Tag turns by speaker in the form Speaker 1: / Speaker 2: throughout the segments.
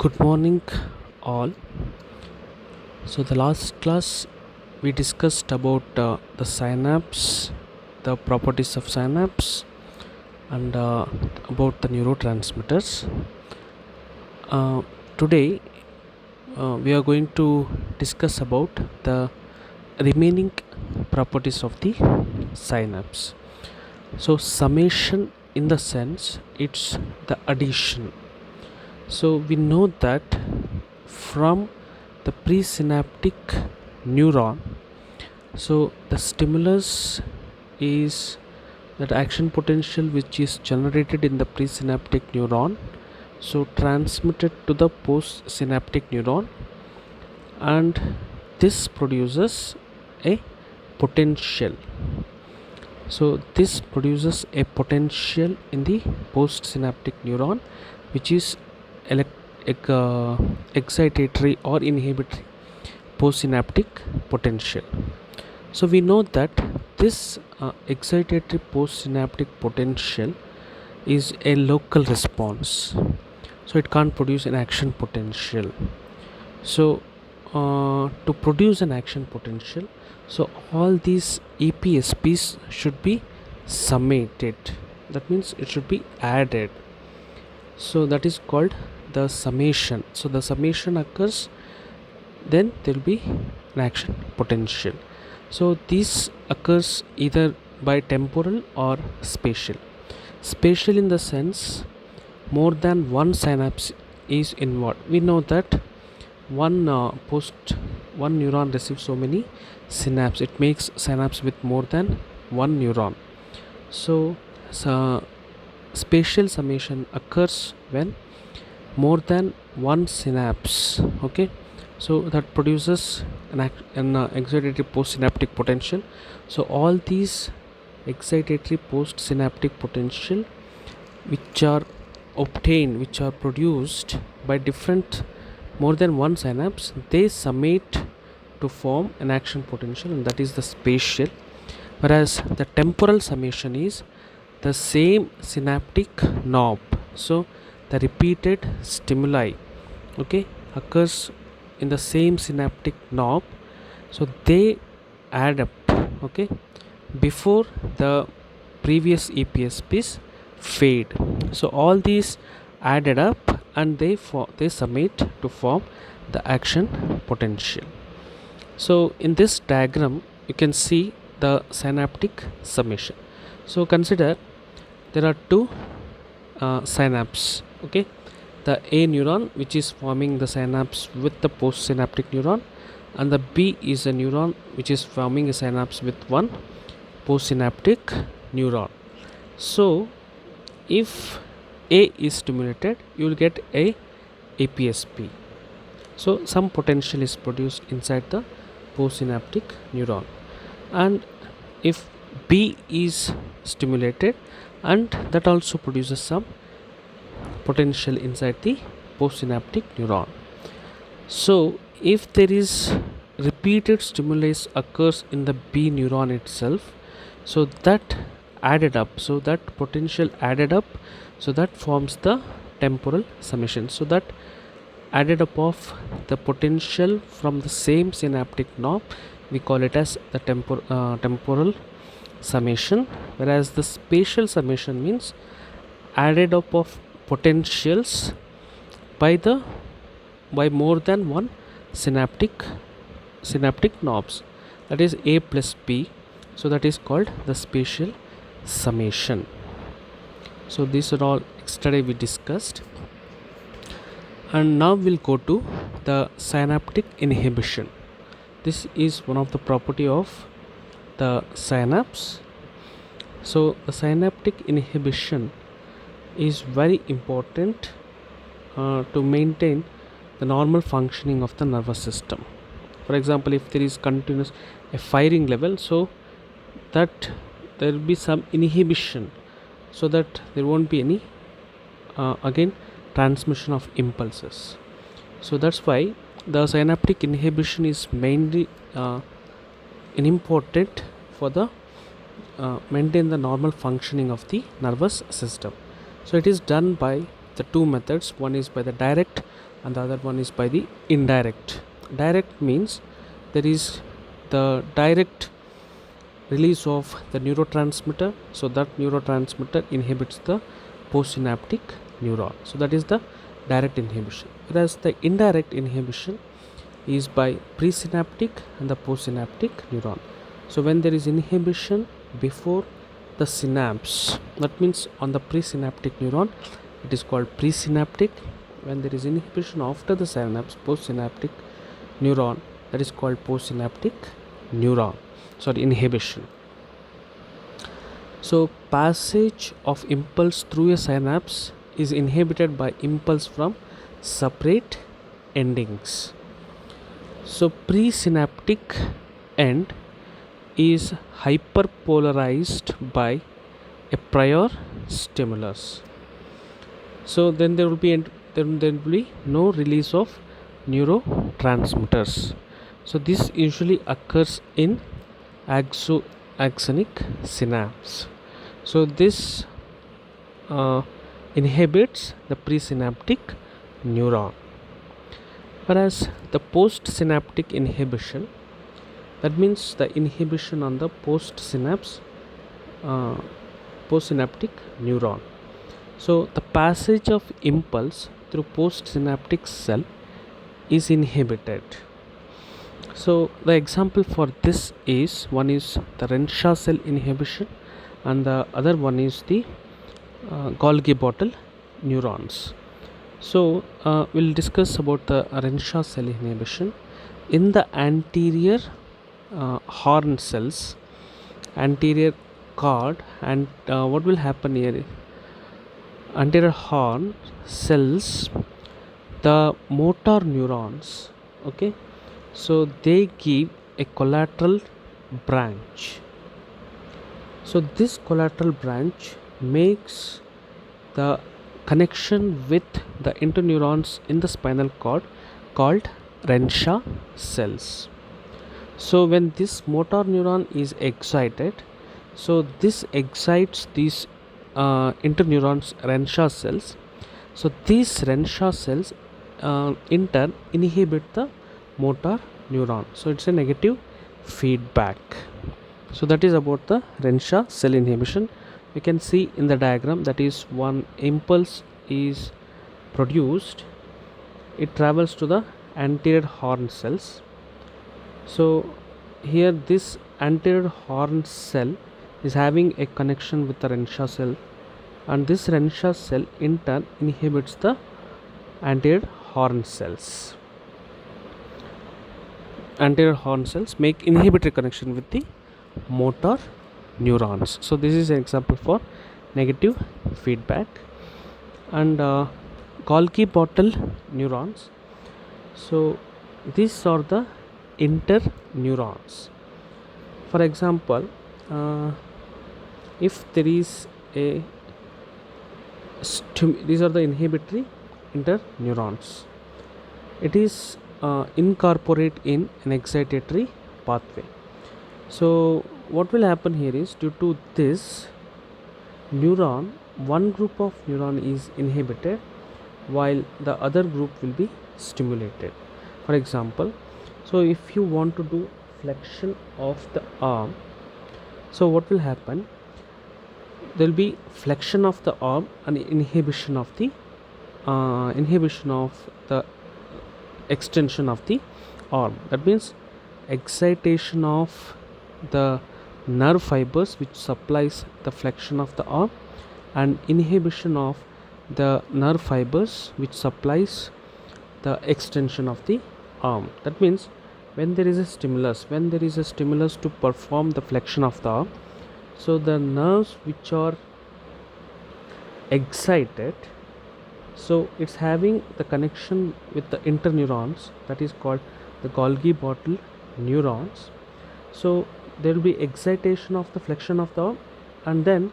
Speaker 1: Good morning, all. So, the last class we discussed about the synapse, the properties of synapse, and about the neurotransmitters. Uh, Today, we are going to discuss about the remaining properties of the synapse. So, summation in the sense it's the addition. So, we know that from the presynaptic neuron, so the stimulus is that action potential which is generated in the presynaptic neuron, so transmitted to the postsynaptic neuron, and this produces a potential. So this produces a potential in the postsynaptic neuron, which is excitatory or inhibitory postsynaptic potential. So we know that this excitatory postsynaptic potential is a local response, so it can't produce an action potential. So to produce an action potential, so all these EPSPs should be summated, that means it should be added. So that is called the summation. So the summation occurs, then there will be an action potential. So this occurs either by temporal or spatial. Spatial in the sense more than one synapse is involved. We know that one neuron receives so many synapses. It makes synapse with more than one neuron. So spatial summation occurs when more than one synapse. Okay, so that produces an excitatory postsynaptic potential. So all these excitatory postsynaptic potential which are obtained, which are produced by different more than one synapse, they summate to form an action potential, and that is the spatial. Whereas the temporal summation is the same synaptic knob. So the repeated stimuli, okay, occurs in the same synaptic knob, so they add up, okay, before the previous EPSPs fade. So all these added up and they summate to form the action potential. So in this diagram you can see the synaptic summation. So consider there are two synapses, okay, the A neuron which is forming the synapse with the postsynaptic neuron, and the B is a neuron which is forming a synapse with one postsynaptic neuron. So if A is stimulated, you will get a APSP. So some potential is produced inside the postsynaptic neuron, and if B is stimulated, and that also produces some potential inside the postsynaptic neuron. So if there is repeated stimulus occurs in the B neuron itself, so that added up, so that potential added up, so that forms the temporal summation. So that added up of the potential from the same synaptic knob, we call it as the temporal summation. Whereas the spatial summation means added up of potentials by more than one synaptic knobs, that is A plus B. So that is called the spatial summation. So these are all yesterday we discussed, and now we'll go to the synaptic inhibition. This is one of the property of the synapse. So the synaptic inhibition is very important to maintain the normal functioning of the nervous system. For example, if there is continuous a firing level, so that there will be some inhibition, so that there won't be any again transmission of impulses. So that's why the synaptic inhibition is mainly important for the maintain the normal functioning of the nervous system. So it is done by the two methods. One is by the direct and the other one is by the indirect. Direct means there is the direct release of the neurotransmitter, so that neurotransmitter inhibits the postsynaptic neuron, so that is the direct inhibition. Whereas the indirect inhibition is by presynaptic and the postsynaptic neuron. So when there is inhibition before the synapse, that means on the presynaptic neuron, it is called presynaptic. When there is inhibition after the synapse, postsynaptic neuron, that is called postsynaptic neuron, sorry, inhibition. So passage of impulse through a synapse is inhibited by impulse from separate endings. So presynaptic end is hyperpolarized by a prior stimulus. So then there will be no release of neurotransmitters. So this usually occurs in axonic synapse. So this inhibits the presynaptic neuron. Whereas the postsynaptic inhibition, that means the inhibition on the postsynaptic neuron. So the passage of impulse through postsynaptic cell is inhibited. So the example for this is, one is the Renshaw cell inhibition and the other one is the Golgi bottle neurons. So we'll discuss about the Renshaw cell inhibition. In the anterior horn cells, anterior cord, and what will happen here, anterior horn cells, the motor neurons, okay, so they give a collateral branch. So this collateral branch makes the connection with the interneurons in the spinal cord called Renshaw cells. So when this motor neuron is excited, so this excites these interneurons, Renshaw cells. So these Renshaw cells in turn inhibit the motor neuron. So it's a negative feedback. So that is about the Renshaw cell inhibition. You can see in the diagram, that is, one impulse is produced, it travels to the anterior horn cells. So here this anterior horn cell is having a connection with the Renshaw cell, and this Renshaw cell in turn inhibits the anterior horn cells. Anterior horn cells make inhibitory connection with the motor neurons. So this is an example for negative feedback. And Golgi bottle neurons, so these are the interneurons. For example, if there is a these are the inhibitory interneurons, it is incorporate in an excitatory pathway. So what will happen here is, due to this neuron, one group of neuron is inhibited while the other group will be stimulated. For example, so if you want to do flexion of the arm, so what will happen, there will be flexion of the arm and inhibition of the extension of the arm. That means excitation of the nerve fibers which supplies the flexion of the arm, and inhibition of the nerve fibers which supplies the extension of the arm. That means when there is a stimulus to perform the flexion of the arm, so the nerves which are excited, so it's having the connection with the interneurons, that is called the Golgi bottle neurons. So there will be excitation of the flexion of the arm, and then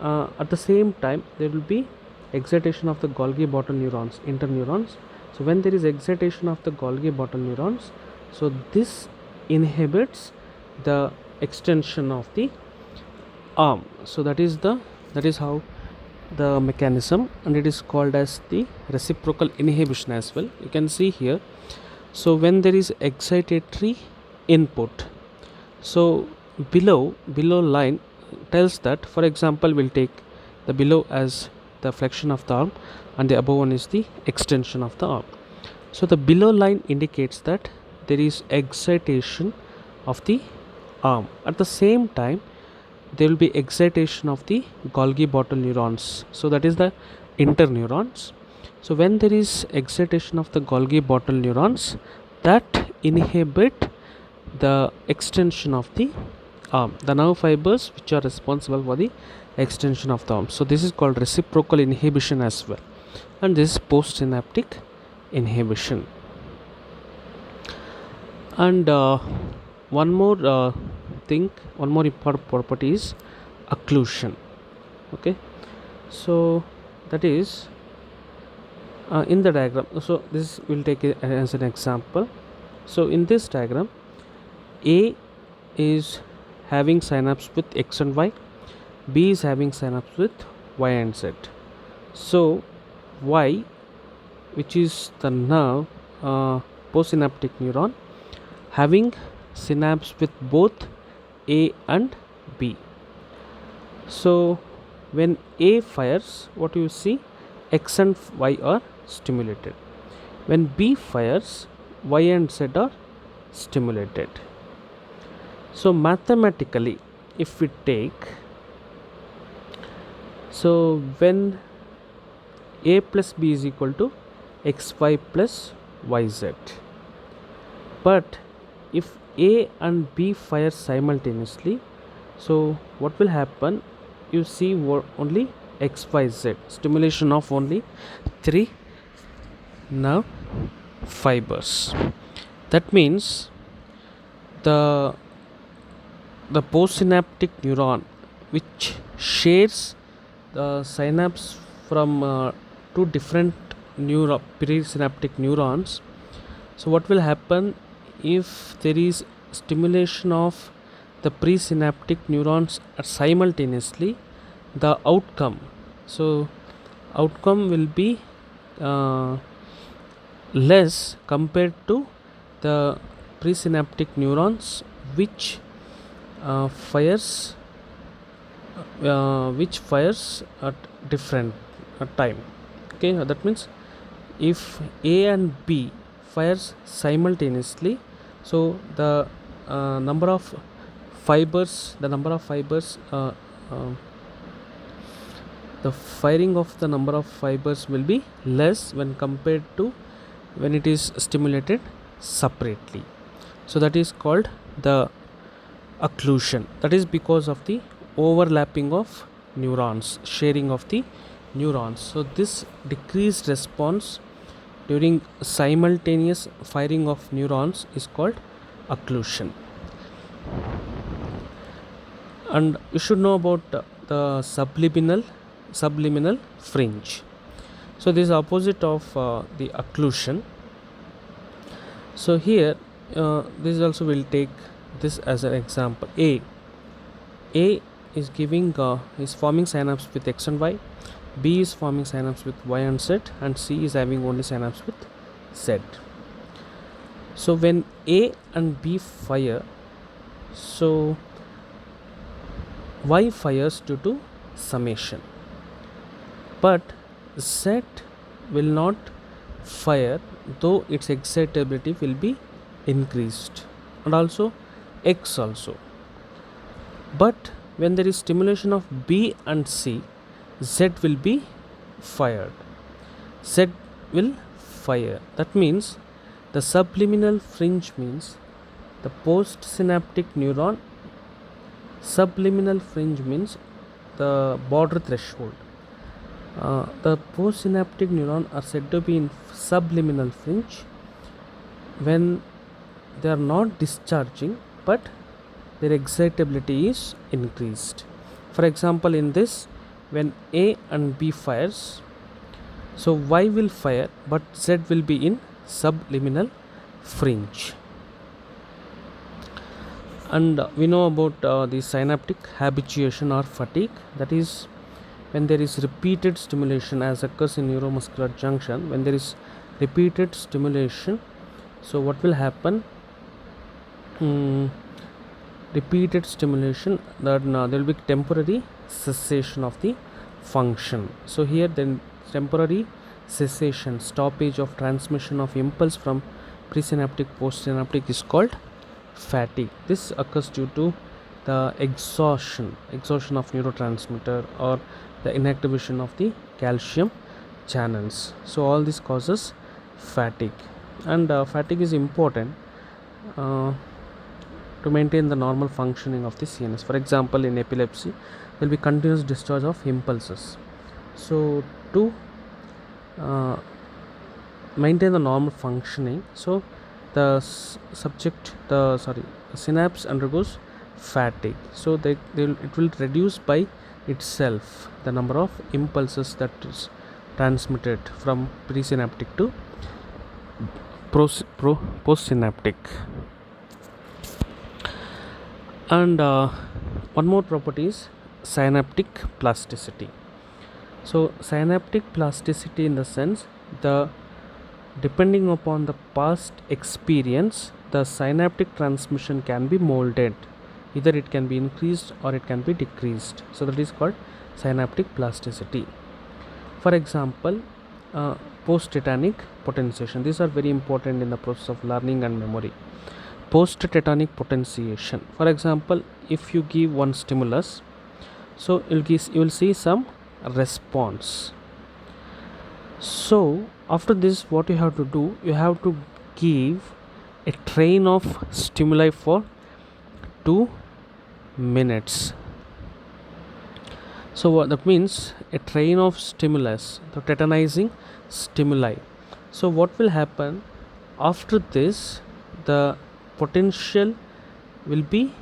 Speaker 1: at the same time there will be excitation of the Golgi bottle neurons, interneurons. So when there is excitation of the Golgi bottle neurons, so this inhibits the extension of the arm. So that is how the mechanism, and it is called as the reciprocal inhibition as well. You can see here. So when there is excitatory input, so below line tells that, for example, we'll take the below as the flexion of the arm and the above one is the extension of the arm. So the below line indicates that there is excitation of the arm. At the same time, there will be excitation of the Golgi bottle neurons. So that is the interneurons. So when there is excitation of the Golgi bottle neurons, that inhibit the extension of the arm, the nerve fibers which are responsible for the extension of the arm. So this is called reciprocal inhibition as well, and this is postsynaptic inhibition. And one more one more important property is occlusion. Okay, so that is in the diagram. So this will take it as an example. So in this diagram, A is having synapse with X and Y, B is having synapse with Y and Z. So Y, which is the nerve, postsynaptic neuron, having synapse with both A and B. So when A fires, what you see, X and Y are stimulated. When B fires, Y and Z are stimulated. So mathematically, if we take, so when A plus B is equal to XY plus YZ, but if A and B fire simultaneously, so what will happen? You see only XYZ, stimulation of only 3 nerve fibers. That means the postsynaptic neuron, which shares the synapse from two different presynaptic neurons. So what will happen if there is stimulation of the presynaptic neurons simultaneously? The outcome will be less compared to the presynaptic neurons which fires at different time. Okay, that means if A and B fires simultaneously, so the number of fibers the firing of the number of fibers will be less when compared to when it is stimulated separately. So that is called the occlusion. That is because of the overlapping of neurons, sharing of the neurons. So this decreased response during simultaneous firing of neurons is called occlusion. And you should know about the subliminal fringe. So this is opposite of the occlusion. So here this also will take this as an example. A is giving is forming synapse with X and Y, B is forming synapse with Y and Z, and C is having only synapse with Z. So when A and B fire, so Y fires due to summation, but Z will not fire, though its excitability will be increased, and also X also. But when there is stimulation of B and C, Z will be fired. Z will fire. That means the subliminal fringe means the postsynaptic neuron. Subliminal fringe means the border threshold. The postsynaptic neuron are said to be in subliminal fringe when they are not discharging, but their excitability is increased. For example, in this, when A and B fires, so Y will fire, but Z will be in subliminal fringe. And we know about the synaptic habituation or fatigue. That is, when there is repeated stimulation as occurs in neuromuscular junction. When there is repeated stimulation, so what will happen? Repeated stimulation, that there will be temporary cessation of the function. So here then temporary cessation, stoppage of transmission of impulse from presynaptic postsynaptic is called fatigue. This occurs due to the exhaustion of neurotransmitter or the inactivation of the calcium channels. So all this causes fatigue, and fatigue is important to maintain the normal functioning of the CNS. For example, in epilepsy there will be continuous discharge of impulses. So to maintain the normal functioning, so the synapse undergoes fatigue. So it will reduce by itself the number of impulses that is transmitted from presynaptic to postsynaptic. And one more property is synaptic plasticity. So synaptic plasticity, in the sense, the depending upon the past experience, the synaptic transmission can be molded. Either it can be increased or it can be decreased. So that is called synaptic plasticity. For example, post-tetanic potentiation. These are very important in the process of learning and memory. Post-tetanic potentiation. For example, if you give one stimulus, so you will see some response. So after this, what you have to do, you have to give a train of stimuli for 2 minutes. So what that means, a train of stimulus, the tetanizing stimuli. So what will happen after this? The potential will be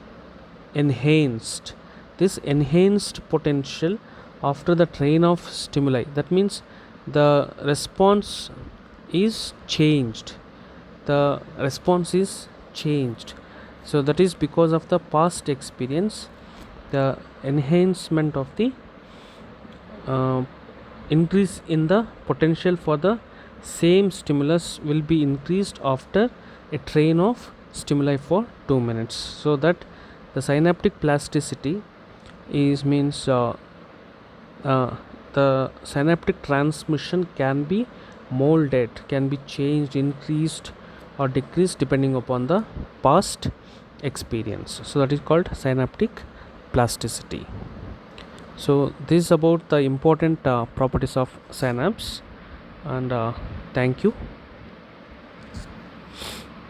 Speaker 1: enhanced. This enhanced potential after the train of stimuli, that means the response is changed. The response is changed. So that is because of the past experience. The enhancement of the increase in the potential for the same stimulus will be increased after a train of stimuli for 2 minutes. So that the synaptic plasticity is means the synaptic transmission can be molded, can be changed, increased or decreased depending upon the past experience. So that is called synaptic plasticity. So this is about the important properties of synapse, and thank you.